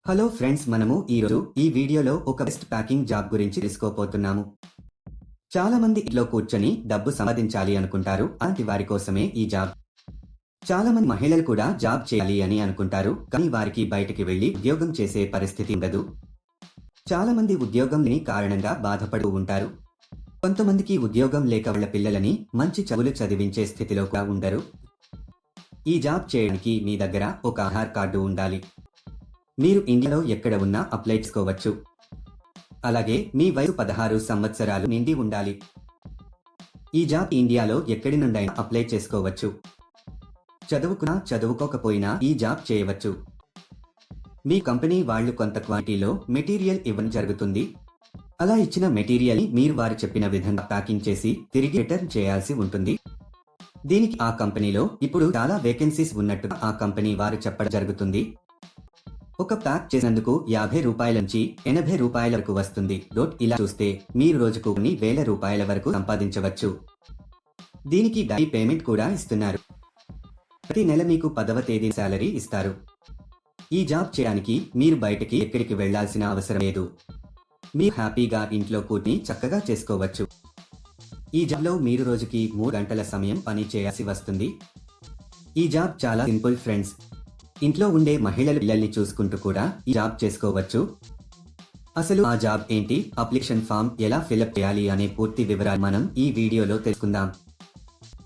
Hello friends, మనము ఈరోజు ఈ వీడియోలో ఒక బెస్ట్ ప్యాకింగ్ జాబ్ గురించి తెలుసుకోబోతున్నాము. చాలా మంది ఇంట్లో కూర్చొని డబ్బు సంపాదించాలి అనుకుంటారు. అలాంటి వారి కోసమే ఈ జాబ్. చాలా మంది మహిళలు కూడా జాబ్ చేయాలి అని అనుకుంటారు, కానీ వారికి బయటికి వెళ్లి ఉద్యోగం చేసే పరిస్థితి ఉండదు. చాలా మంది ఉద్యోగం లేని కారణంగా బాధపడుతూ ఉంటారు. కొంతమందికి ఉద్యోగం లేక వాళ్ళ పిల్లలని మంచి చదువులు చదివించే స్థితిలో కూడా ఉండరు. ఈ జాబ్ చేయడానికి మీ దగ్గర ఒక ఆధార్ కార్డు ఉండాలి. మీరు ఇండియాలో ఎక్కడ ఉన్నా అప్లై చేసుకోవచ్చు. అలాగే మీ వయసు 16 సంవత్సరాలు నిండి ఉండాలి. ఈ జాబ్ ఇండియాలో ఎక్కడి నుండైనా అప్లై చేసుకోవచ్చు. చదువుకున్నా చదువుకోకపోయినా ఈ జాబ్ చేయవచ్చు. మీ కంపెనీ వాళ్ళు కొంత క్వాంటిటీలో మెటీరియల్ ఇవ్వడం జరుగుతుంది. అలా ఇచ్చిన మెటీరియల్ ని మీరు వారు చెప్పిన విధంగా ప్యాకింగ్ చేసి తిరిగి రిటర్న్ చేయాల్సి ఉంటుంది. దీనికి ఆ కంపెనీలో ఇప్పుడు చాలా వేకెన్సీస్ ఉన్నట్టుగా ఆ కంపెనీ వారు చెప్పడం జరుగుతుంది. ఒక ప్యాక్ చేసినందుకు 50 రూపాయల నుంచి 80 రూపాయల వరకు వస్తుంది. ఇలా చూస్తే మీరు రోజుకు కొన్ని వేల రూపాయల వరకు సంపాదించవచ్చు. దీనికి డైలీ పేమెంట్ కూడా ఇస్తున్నారు. ప్రతి నెల మీకు 10వ తేదీ శాలరీ ఇస్తారు. ఈ జాబ్ చేయడానికి మీరు బయటకి ఎక్కడికి వెళ్లాల్సిన అవసరం లేదు. మీరు హ్యాపీగా ఇంట్లో కూర్చుని చక్కగా చేసుకోవచ్చు. ఈ జాబ్లో మీరు రోజుకి 3 గంటల సమయం పని చేయాల్సి వస్తుంది. ఈ జాబ్ చాలా సింపుల్ ఫ్రెండ్స్. ఇంట్లో ఉండే మహిళలు పిల్లల్ని చూసుకుంటూ కూడా ఈ జాబ్ చేసుకోవచ్చు. అసలు ఆ జాబ్ ఏంటి, అప్లికేషన్ ఫామ్ ఎలా ఫిలప్ చేయాలి అనే పూర్తి వివరాలు మనం ఈ వీడియోలో తెలుసుకుందాం.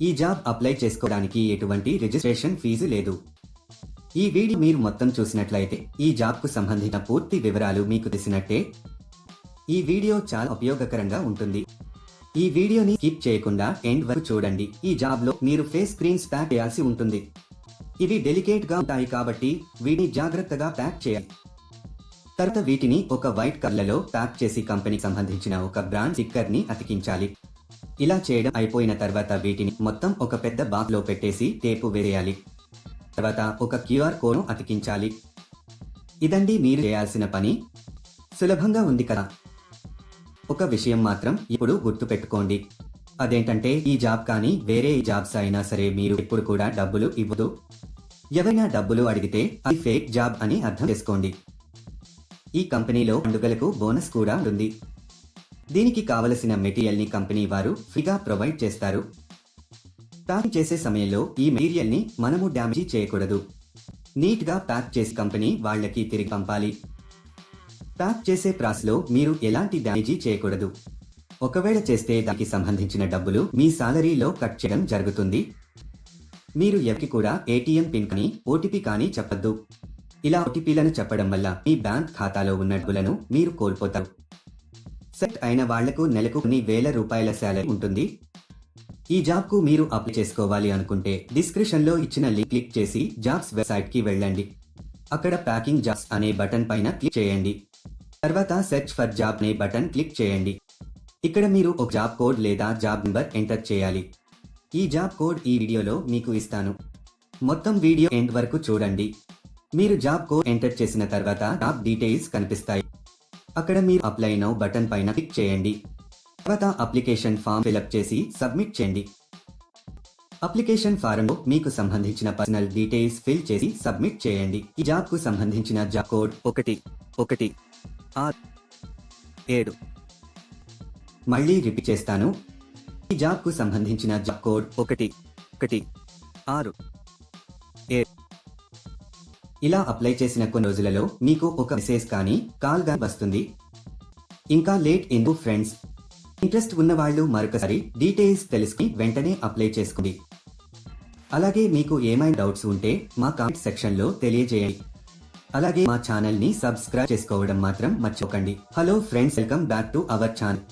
ఈ జాబ్ అప్లై చేసుకోవడానికి ఎటువంటి రిజిస్ట్రేషన్ ఫీజు లేదు. ఈ వీడియో మీరు మొత్తం చూసినట్లయితే ఈ జాబ్ కు సంబంధించిన పూర్తి వివరాలు మీకు తెలిసినట్టే. ఈ వీడియో చాలా ఉపయోగకరంగా ఉంటుంది. ఈ వీడియోని స్కిప్ చేయకుండా ఎండ్ వరకు చూడండి. ఈ జాబ్ లో మీరు ఫేస్ స్క్రీన్స్ ప్యాక్ చేయాల్సి ఉంటుంది. ఇవి డెలికేట్ గా ఉంటాయి కాబట్టి వీటిని జాగ్రత్తగా ప్యాక్ చేయాలి. తర్వాత వీటిని ఒక వైట్ కలర్లో ప్యాక్ చేసి కంపెనీకి సంబంధించిన ఒక బ్రాండ్ స్టిక్కర్ ని అతికించాలి. ఇలా చేయడం అయిపోయిన తర్వాత వీటిని మొత్తం ఒక పెద్ద బాక్స్ లో పెట్టేసి టేపు వేయాలి. తర్వాత ఒక QR కోడ్ అతికించాలి. ఇదండి మీరు చేయాల్సిన పని. సులభంగా ఉంది కదా. ఒక విషయం మాత్రం ఇప్పుడు గుర్తు పెట్టుకోండి. అదేంటంటే ఈ జాబ్ కానీ వేరే జాబ్స్ అయినా సరే మీరు ఎప్పుడు కూడా డబ్బులు ఇవ్వదు. ఎవరైనా డబ్బులు అడిగితే అది ఫేక్ జాబ్ అని అర్థం చేసుకోండి. ఈ కంపెనీలో పండుగలకు బోనస్ కూడా ఉంది. దీనికి కావలసిన మెటీరియల్ ని కంపెనీ వారు ఫ్రీగా ప్రొవైడ్ చేస్తారు. ప్యాక్ చేసే సమయంలో ఈ మెటీరియల్ ని మనము డ్యామేజ్ చేయకూడదు. నీట్ గా ప్యాక్ చేసి కంపెనీ వాళ్ళకి తిరిగి పంపాలి. ప్యాక్ చేసే ప్రాసెస్లో మీరు ఎలాంటి డ్యామేజీ చేయకూడదు. ఒకవేళ చేస్తే దానికి సంబంధించిన డబ్బులు మీ సాలరీలో కట్ చేయడం జరుగుతుంది. మీరు ఎవరికి కూడా ATM పిన్ కానీ OTP కానీ చెప్పద్దు. ఇలా OTPలను చెప్పడం వల్ల మీ బ్యాంక్ ఖాతాలో ఉన్న డబ్బులను మీరు కోల్పోతారు. సెట్ అయిన వాళ్లకు నెలకు కొన్ని వేల రూపాయల శాలరీ ఉంటుంది. ఈ జాబ్ కు మీరు అప్లై చేసుకోవాలి అనుకుంటే డిస్క్రిప్షన్ లో ఇచ్చిన లింక్ క్లిక్ చేసి జాబ్స్ వెబ్సైట్ కి వెళ్ళండి. అక్కడ ప్యాకింగ్ జాబ్స్ అనే బటన్ పైన క్లిక్ చేయండి. తర్వాత సెర్చ్ ఫర్ జాబ్ అనే బటన్ క్లిక్ చేయండి. ఇక్కడ మీరు ఒక జాబ్ కోడ్ లేదా జాబ్ నెంబర్ ఎంటర్ చేయాలి. ఈ జాబ్ కోడ్ ఈ వీడియోలో మీకు ఇస్తాను. మొత్తం వీడియో ఎండ్ వరకు చూడండి. మీరు జాబ్ కోడ్ ఎంటర్ చేసిన తర్వాత జాబ్ డీటెయిల్స్ కనిపిస్తాయి. అక్కడ మీరు అప్లై నౌ బటన్ పైన క్లిక్ చేయండి. తర్వాత అప్లికేషన్ ఫామ్ ఫిలప్ చేసి సబ్మిట్ చేయండి. అప్లికేషన్ ఫారంలో మీకు సంబంధించిన పర్సనల్ డీటెయిల్స్ ఫిల్ చేసి సబ్మిట్ చేయండి. ఈ జాబ్ కు సంబంధించిన జాబ్ కోడ్ 1167. మళ్ళీ రిపీట్ చేస్తాను. ఈ జాబ్ కు సంబంధించిన జాబ్ కోడ్ 1167. ఇలా అప్లై చేసిన కొన్ని రోజులలో మీకు ఒక మెసేజ్ కానీ కాల్ గాని వస్తుంది. ఇంకా లేట్ ఎందుకు ఫ్రెండ్స్. ఇంట్రెస్ట్ ఉన్న వాళ్ళు మరొకసారి డీటెయిల్స్ తెలుసుకుని వెంటనే అప్లై చేసుకోండి. అలాగే మీకు ఏమైనా డౌట్స్ ఉంటే మా కామెంట్ సెక్షన్ లో తెలియజేయండి. అలాగే మా ఛానల్ ని సబ్స్క్రైబ్ చేసుకోవడం మాత్రం మర్చిపోకండి. Hello friends, welcome back to our channel.